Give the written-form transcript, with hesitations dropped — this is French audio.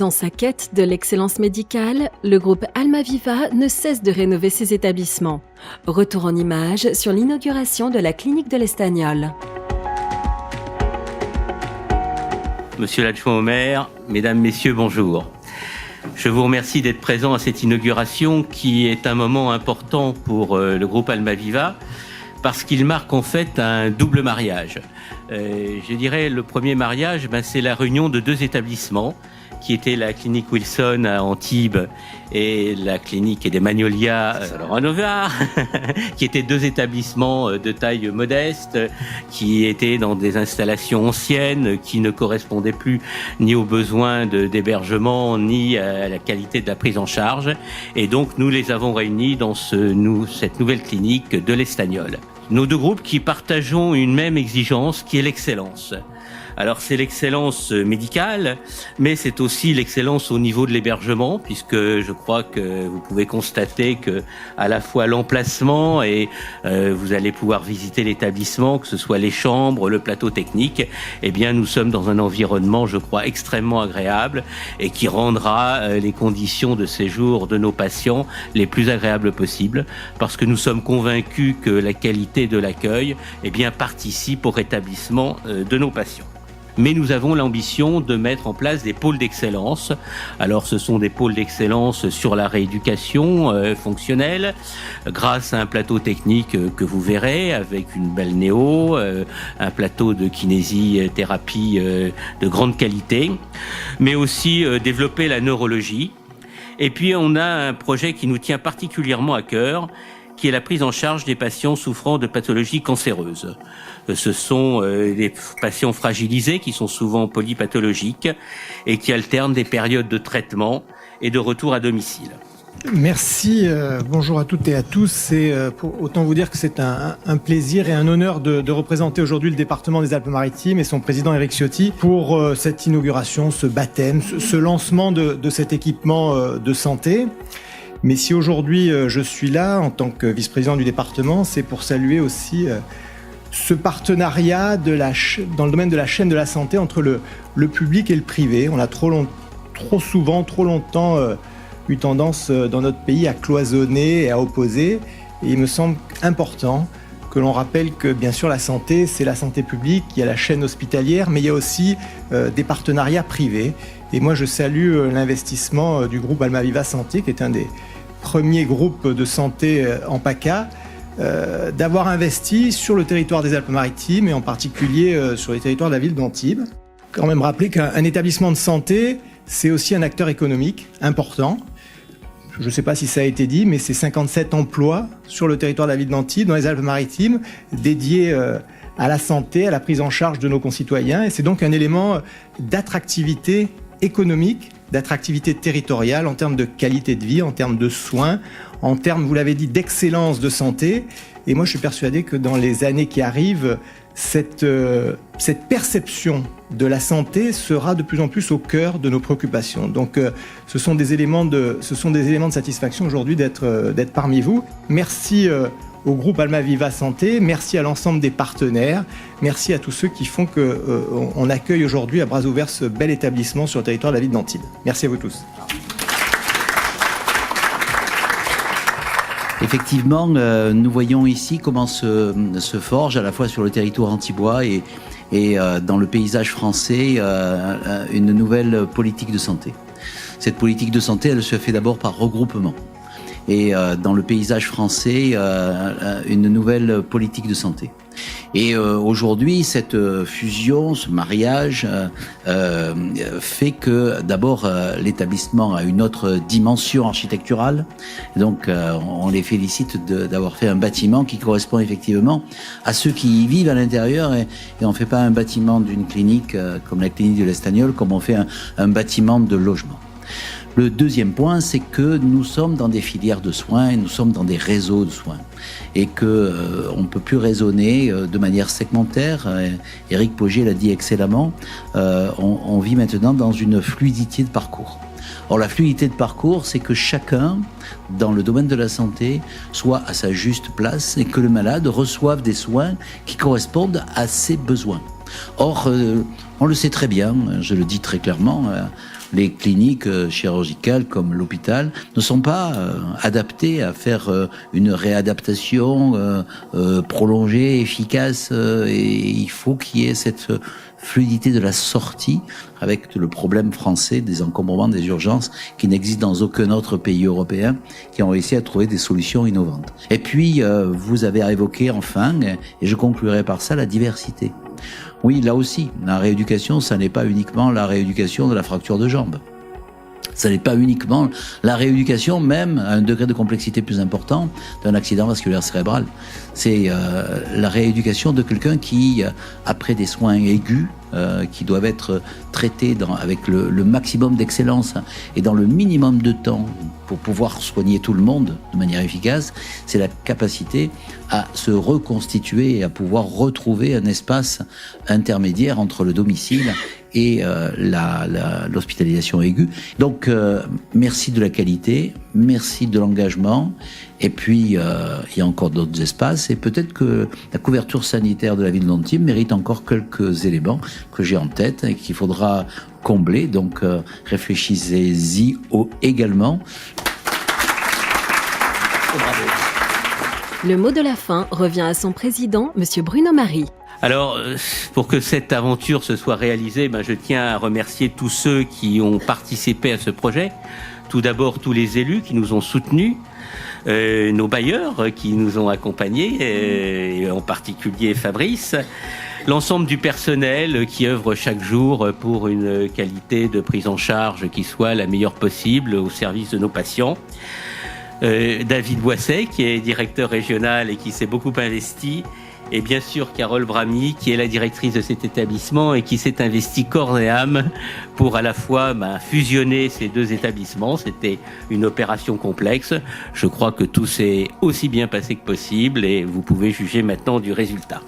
Dans sa quête de l'excellence médicale, le groupe Almaviva ne cesse de rénover ses établissements. Retour en images sur l'inauguration de la clinique de l'Estagnol. Monsieur l'adjoint au maire, mesdames, messieurs, bonjour. Je vous remercie d'être présent à cette inauguration qui est un moment important pour le groupe Almaviva parce qu'il marque en fait un double mariage. Je dirais le premier mariage, c'est la réunion de deux établissements qui étaient la clinique Wilson à Antibes et la clinique des Magnolias à Novare, qui étaient deux établissements de taille modeste, qui étaient dans des installations anciennes, qui ne correspondaient plus ni aux besoins d'hébergement, ni à la qualité de la prise en charge. Et donc, nous les avons réunis dans cette nouvelle clinique de l'Estagnol. Nos deux groupes qui partageons une même exigence, qui est l'excellence. Alors c'est l'excellence médicale, mais c'est aussi l'excellence au niveau de l'hébergement, puisque je crois que vous pouvez constater que à la fois l'emplacement et vous allez pouvoir visiter l'établissement, que ce soit les chambres, le plateau technique, eh bien nous sommes dans un environnement, je crois, extrêmement agréable et qui rendra les conditions de séjour de nos patients les plus agréables possibles, parce que nous sommes convaincus que la qualité de l'accueil, eh bien participe au rétablissement de nos patients. Mais nous avons l'ambition de mettre en place des pôles d'excellence. Alors ce sont des pôles d'excellence sur la rééducation fonctionnelle, grâce à un plateau technique que vous verrez, avec une belle néo, un plateau de kinésithérapie de grande qualité, mais aussi développer la neurologie. Et puis on a un projet qui nous tient particulièrement à cœur, qui est la prise en charge des patients souffrant de pathologies cancéreuses. Ce sont des patients fragilisés qui sont souvent polypathologiques et qui alternent des périodes de traitement et de retour à domicile. Merci, bonjour à toutes et à tous. Autant vous dire que c'est un plaisir et un honneur de représenter aujourd'hui le département des Alpes-Maritimes et son président Éric Ciotti pour cette inauguration, ce baptême, ce lancement de cet équipement de santé. Mais si aujourd'hui je suis là en tant que vice-président du département, c'est pour saluer aussi ce partenariat dans le domaine de la chaîne de la santé entre le public et le privé. On a trop longtemps eu tendance dans notre pays à cloisonner et à opposer. Et il me semble important que l'on rappelle que bien sûr la santé, c'est la santé publique, il y a la chaîne hospitalière, mais il y a aussi des partenariats privés. Et moi je salue l'investissement du groupe Almaviva Santé, qui est un des premiers groupes de santé en PACA, d'avoir investi sur le territoire des Alpes-Maritimes et en particulier sur les territoires de la ville d'Antibes. Quand même rappeler qu'un établissement de santé, c'est aussi un acteur économique important. Je ne sais pas si ça a été dit, mais c'est 57 emplois sur le territoire de la ville d'Antibes, dans les Alpes-Maritimes, dédiés à la santé, à la prise en charge de nos concitoyens. Et c'est donc un élément d'attractivité économique, d'attractivité territoriale en termes de qualité de vie, en termes de soins, en termes, vous l'avez dit, d'excellence de santé. Et moi, je suis persuadé que dans les années qui arrivent, cette perception de la santé sera de plus en plus au cœur de nos préoccupations. Donc, ce sont des éléments de satisfaction aujourd'hui d'être parmi vous. Merci au groupe Almaviva Santé, merci à l'ensemble des partenaires, merci à tous ceux qui font qu'on accueille aujourd'hui à bras ouverts ce bel établissement sur le territoire de la ville d'Antibes. Merci à vous tous. Effectivement, nous voyons ici comment se forge à la fois sur le territoire antibois et dans le paysage français une nouvelle politique de santé. Cette politique de santé, elle se fait d'abord par regroupement. Et dans le paysage français, une nouvelle politique de santé. Et aujourd'hui, cette fusion, ce mariage, fait que d'abord l'établissement a une autre dimension architecturale. Et donc, on les félicite d'avoir fait un bâtiment qui correspond effectivement à ceux qui y vivent à l'intérieur. Et on ne fait pas un bâtiment d'une clinique comme la clinique de l'Estagnol, comme on fait un bâtiment de logement. Le deuxième point, c'est que nous sommes dans des filières de soins et nous sommes dans des réseaux de soins. Et que on ne peut plus raisonner de manière segmentaire. Éric Pogé l'a dit excellemment. On vit maintenant dans une fluidité de parcours. Or, la fluidité de parcours, c'est que chacun, dans le domaine de la santé, soit à sa juste place et que le malade reçoive des soins qui correspondent à ses besoins. Or, on le sait très bien, je le dis très clairement, Les cliniques chirurgicales comme l'hôpital ne sont pas adaptées à faire une réadaptation prolongée, efficace, et il faut qu'il y ait cette fluidité de la sortie avec le problème français des encombrements des urgences qui n'existent dans aucun autre pays européen, qui ont réussi à trouver des solutions innovantes. Et puis, vous avez évoqué enfin, et je conclurai par ça, la diversité. Oui, là aussi, la rééducation, ça n'est pas uniquement la rééducation de la fracture de jambe. Ça n'est pas uniquement la rééducation, même à un degré de complexité plus important, d'un accident vasculaire cérébral. C'est la rééducation de quelqu'un qui, après des soins aigus, qui doivent être traités avec le maximum d'excellence et dans le minimum de temps pour pouvoir soigner tout le monde de manière efficace, c'est la capacité à se reconstituer et à pouvoir retrouver un espace intermédiaire entre le domicile et l'hospitalisation aiguë. Donc, merci de la qualité, merci de l'engagement, et puis il y a encore d'autres espaces, et peut-être que la couverture sanitaire de la ville d'Antibes mérite encore quelques éléments que j'ai en tête et qu'il faudra combler, donc réfléchissez-y également. Bravo. Le mot de la fin revient à son président, Monsieur Bruno Marie. Alors, pour que cette aventure se soit réalisée, je tiens à remercier tous ceux qui ont participé à ce projet. Tout d'abord, tous les élus qui nous ont soutenus, nos bailleurs qui nous ont accompagnés, et en particulier Fabrice, l'ensemble du personnel qui œuvre chaque jour pour une qualité de prise en charge qui soit la meilleure possible au service de nos patients. David Boisset, qui est directeur régional et qui s'est beaucoup investi, et bien sûr Carole Bramy, qui est la directrice de cet établissement et qui s'est investie corps et âme pour à la fois fusionner ces deux établissements. C'était une opération complexe. Je crois que tout s'est aussi bien passé que possible et vous pouvez juger maintenant du résultat.